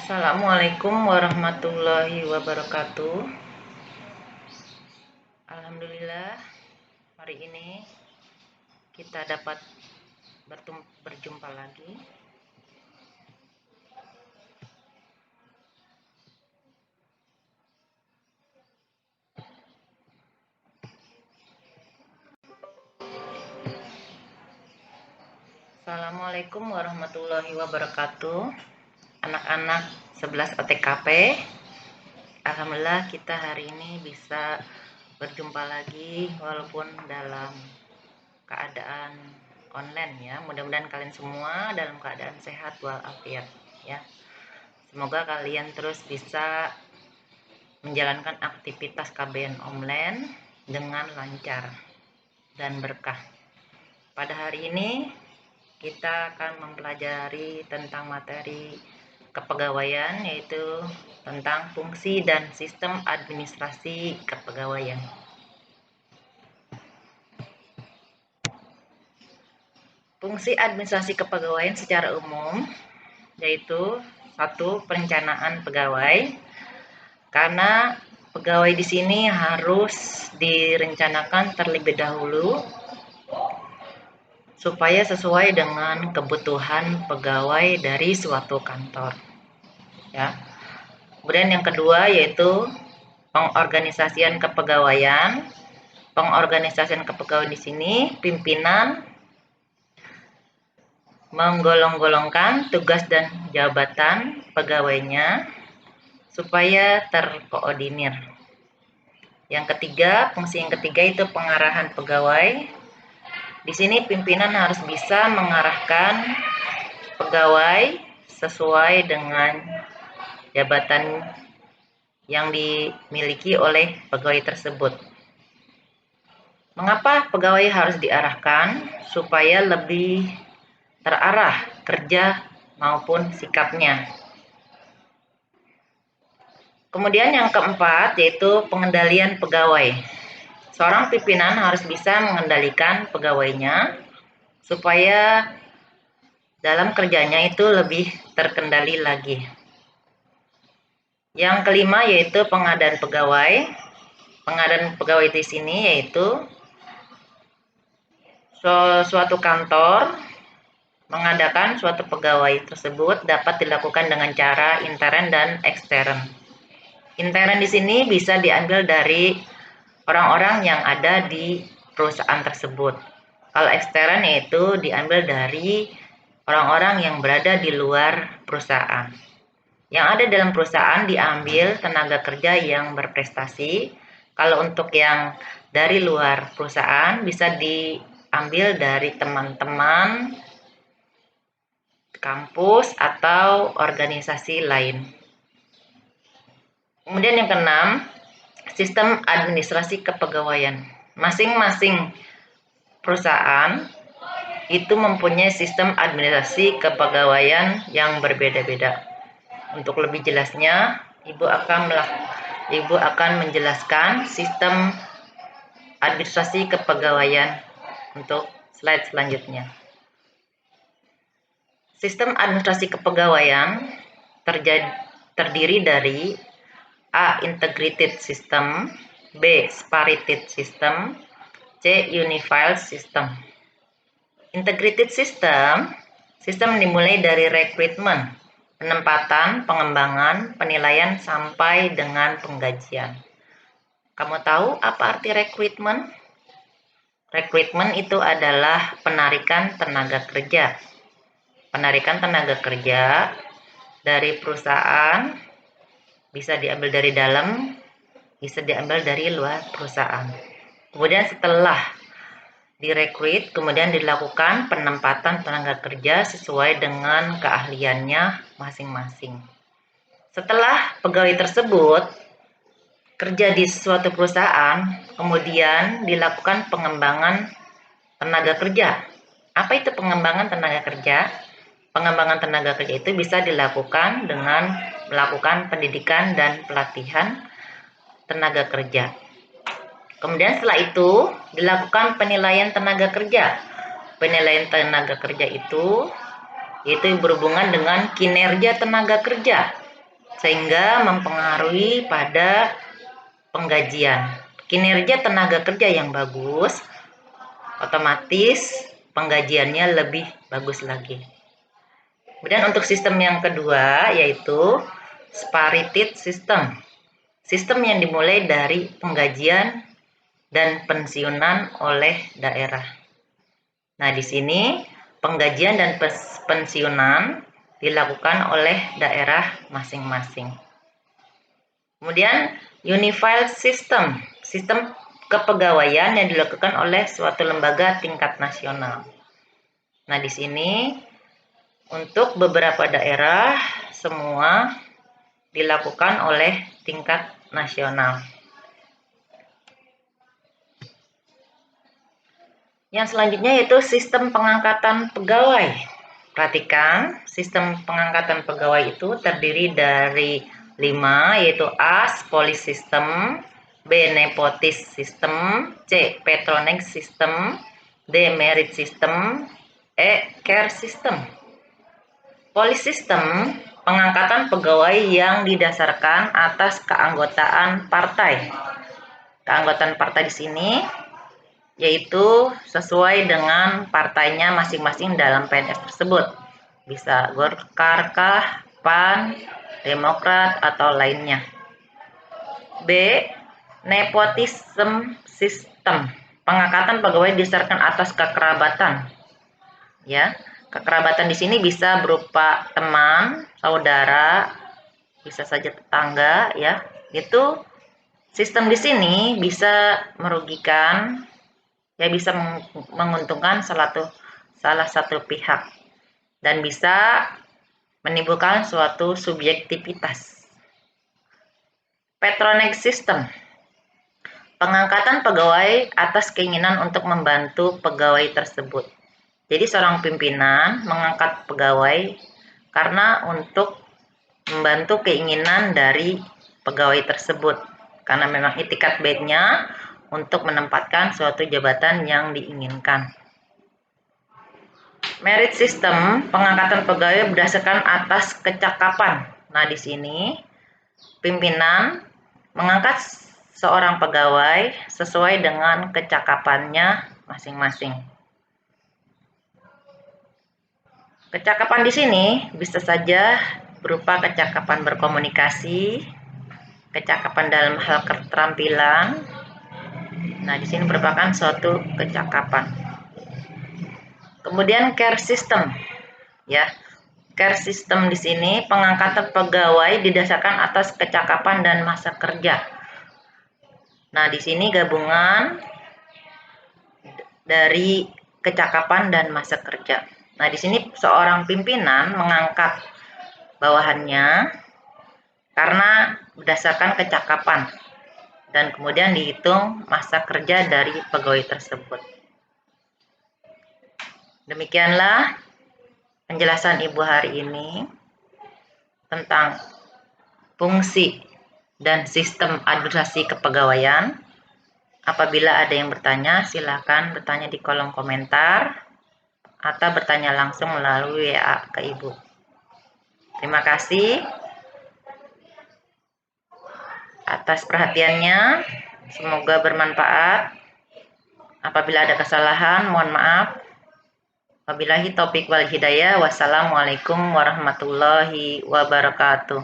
Assalamualaikum warahmatullahi wabarakatuh. Alhamdulillah, hari ini kita dapat berjumpa lagi. Assalamualaikum warahmatullahi wabarakatuh. Anak-anak 11 OTKP, alhamdulillah kita hari ini bisa berjumpa lagi walaupun dalam keadaan online ya. Mudah-mudahan kalian semua dalam keadaan sehat walafiat ya. Semoga kalian terus bisa menjalankan aktivitas KBN online dengan lancar dan berkah. Pada hari ini kita akan mempelajari tentang materi kepegawaian, yaitu tentang fungsi dan sistem administrasi kepegawaian. Fungsi administrasi kepegawaian secara umum yaitu satu, perencanaan pegawai, karena pegawai di sini harus direncanakan terlebih dahulu supaya sesuai dengan kebutuhan pegawai dari suatu kantor ya. Kemudian yang kedua yaitu pengorganisasian kepegawaian. Pengorganisasian kepegawaian di sini pimpinan menggolong-golongkan tugas dan jabatan pegawainya supaya terkoordinir. Yang ketiga, fungsi yang ketiga itu pengarahan pegawai. Di sini pimpinan harus bisa mengarahkan pegawai sesuai dengan jabatan yang dimiliki oleh pegawai tersebut. Mengapa pegawai harus diarahkan? Supaya lebih terarah kerja maupun sikapnya. Kemudian yang keempat yaitu pengendalian pegawai. Seorang pimpinan harus bisa mengendalikan pegawainya supaya dalam kerjanya itu lebih terkendali lagi. Yang kelima yaitu pengadaan pegawai. Pengadaan pegawai di sini yaitu suatu kantor mengadakan suatu pegawai tersebut dapat dilakukan dengan cara intern dan ekstern. Intern di sini bisa diambil dari orang-orang yang ada di perusahaan tersebut. Kalau ekstern yaitu diambil dari orang-orang yang berada di luar perusahaan. Yang ada dalam perusahaan diambil tenaga kerja yang berprestasi. Kalau untuk yang dari luar perusahaan bisa diambil dari teman-teman kampus atau organisasi lain. Kemudian yang keenam, sistem administrasi kepegawaian. Masing-masing perusahaan itu mempunyai sistem administrasi kepegawaian yang berbeda-beda. Untuk lebih jelasnya, Ibu akan menjelaskan sistem administrasi kepegawaian untuk slide selanjutnya. Sistem administrasi kepegawaian terdiri dari A. Integrated System, B. Spirited System, C. Unified System. Integrated System dimulai dari rekrutmen, penempatan, pengembangan, penilaian sampai dengan penggajian. Kamu tahu apa arti rekrutmen? Rekrutmen itu adalah penarikan tenaga kerja. Penarikan tenaga kerja dari perusahaan bisa diambil dari dalam, bisa diambil dari luar perusahaan. Kemudian setelah direkrut, kemudian dilakukan penempatan tenaga kerja sesuai dengan keahliannya masing-masing. Setelah pegawai tersebut kerja di suatu perusahaan, kemudian dilakukan pengembangan tenaga kerja. Apa itu pengembangan tenaga kerja? Pengembangan tenaga kerja itu bisa dilakukan dengan melakukan pendidikan dan pelatihan tenaga kerja. Kemudian setelah itu dilakukan penilaian tenaga kerja. Penilaian tenaga kerja itu yaitu berhubungan dengan kinerja tenaga kerja. sehingga mempengaruhi pada penggajian. Kinerja tenaga kerja yang bagus, otomatis penggajiannya lebih bagus lagi. Kemudian untuk sistem yang kedua yaitu spirited system. Sistem yang dimulai dari penggajian dan pensiunan oleh daerah. Nah, di sini penggajian dan pensiunan dilakukan oleh daerah masing-masing. Kemudian unified system, sistem kepegawaian yang dilakukan oleh suatu lembaga tingkat nasional. Nah, di sini untuk beberapa daerah semua dilakukan oleh tingkat nasional. Yang selanjutnya yaitu sistem pengangkatan pegawai. Perhatikan, sistem pengangkatan pegawai itu terdiri dari 5, yaitu A. Police system, B. Nepotis system, C. Patronage system, D. Merit system, E. Care system. Police system, pengangkatan pegawai yang didasarkan atas keanggotaan partai. Keanggotaan partai di sini yaitu sesuai dengan partainya masing-masing dalam PNS tersebut. Bisa Golkar kah, PAN, Demokrat, atau lainnya. B. Nepotism system, pengangkatan pegawai didasarkan atas kekerabatan. Ya, kekerabatan di sini bisa berupa teman, saudara, bisa saja tetangga, ya. Itu sistem di sini bisa merugikan, ya, bisa menguntungkan salah satu pihak dan bisa menimbulkan suatu subjektivitas. Patronage system, pengangkatan pegawai atas keinginan untuk membantu pegawai tersebut. Jadi seorang pimpinan mengangkat pegawai karena untuk membantu keinginan dari pegawai tersebut, karena memang itikat baiknya untuk menempatkan suatu jabatan yang diinginkan. Merit system, pengangkatan pegawai berdasarkan atas kecakapan. Nah, di sini pimpinan mengangkat seorang pegawai sesuai dengan kecakapannya masing-masing. Kecakapan di sini bisa saja berupa kecakapan berkomunikasi, kecakapan dalam hal keterampilan. Nah, di sini merupakan suatu kecakapan. Kemudian care system, ya. Care system di sini pengangkatan pegawai didasarkan atas kecakapan dan masa kerja. Nah, di sini gabungan dari kecakapan dan masa kerja. Nah, di sini seorang pimpinan mengangkat bawahannya karena berdasarkan kecakapan dan kemudian dihitung masa kerja dari pegawai tersebut. Demikianlah penjelasan Ibu hari ini tentang fungsi dan sistem administrasi kepegawaian. Apabila ada yang bertanya, silakan bertanya di kolom komentar atau bertanya langsung melalui WA ke Ibu. Terima kasih atas perhatiannya. Semoga bermanfaat. Apabila ada kesalahan, mohon maaf. Wabillahi taufiq wal hidayah. Wassalamualaikum warahmatullahi wabarakatuh.